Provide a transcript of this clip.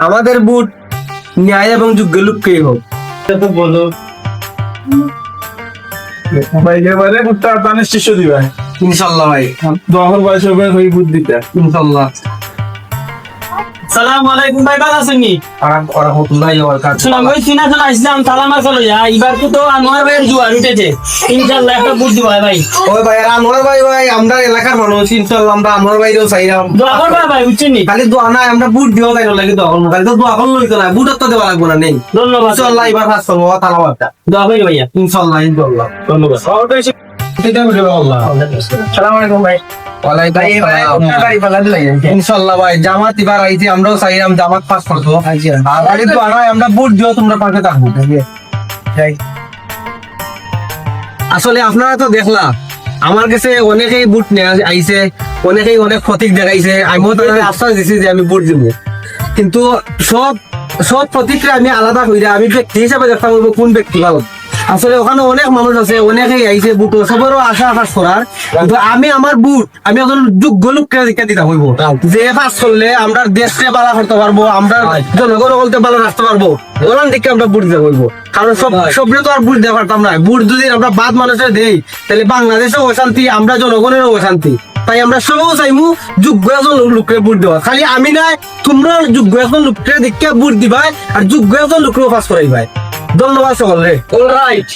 আমাদের বুট ন্যায় এবং যোগ্য লোককেই হোক। তো বলো ভাই এবারে বুটটা তানে শিষ্য দিবা ইনশাল্লাহ ভাই, দহর বয়স হবে ওই বুদ্ধিটা। ইনশাল্লাহ। সালাম আলাইকুম ভাই, ভালো আছেন নি? রাহমাতুল্লাহি ওয়া বারাকাতুহু। শুনলাম ওই চীনা চলে আসলাম সালামা চলে যা, এবার তো আনোয়ার ভাইয়ের জুয়ার উঠেছে, ইনশাল্লাহ একটা বুট দিব ভাই। ওই ভাই আনোয়ার ভাই আমরা এলাকার মানুষ, ইনশাল্লাহ আমরা আনোয়ার ভাইরেও চাইলাম। দোয়া করবা ভাই, বুঝছেন নি? খালি দোয়া নাই, আমরা বুট দিও তাই লাগে দোয়া করবো, খালি তো দোয়া করলো হইতো না, বুট তো দেওয়া লাগবো না। নেই ধন্যবাদ, ইনশাল্লাহ এবার ফার্স্ট করবো তালাবাদটা। দোয়া করি ভাইয়া। ইনশাল্লাহ ইনশাল্লাহ। ধন্যবাদ। সালাম আলাইকুম ভাই। ইনশাল্লাহ ভাই, জামাত এবার আইছে, আমরাও চাইলাম জামাত পাস করতো। আর খালি দোয়া নাই, আমরা বুট দিও, তোমরা পাশে থাকবো। আসলে আপনারা তো দেখলা আমার কাছে অনেকেই বুট নিয়ে আইছে, অনেকেই অনেক প্রতীক দেখাইছে, আমিও তাদের আশ্বাস দিছি যে আমি বুট দিব, কিন্তু সব সব প্রতীককে আমি আলাদা হইরা আমি ব্যক্তি হিসাবে দেখা করবো কোন ব্যক্তি ভালো। আসলে ওখানে অনেক মানুষ আছে, অনেকেই আইছে বুট, সবারও আশা আকাশ করার, কিন্তু আমি আমার বুট আমি একজন যোগ্য লোককে দিতে হইব, যে পাস করলে আমরা দেশকে ভালো করতে পারবো, আমরা জনগণ বলতে ভালো রাখতে পারবো, ওখান থেকে আমরা বুট দিতে হইব। কারণ সবরে তো আর বুট দিতে পারতাম না, বুট যদি আমরা বাদ মানুষের দেই তাহলে বাংলাদেশেও অশান্তি, আমরা জনগণেরও অশান্তি। তাই আমরা সবও চাইমু যোগ্য একজন লোককে বুট দেওয়া, খালি আমি নাই তোমরা যোগ্য একজন লোককে দেখে বুট দিবাই আর যোগ্য একজন লোককেও পাস করাইবাই। ধন্যবাদ সকলে। অলরাইট।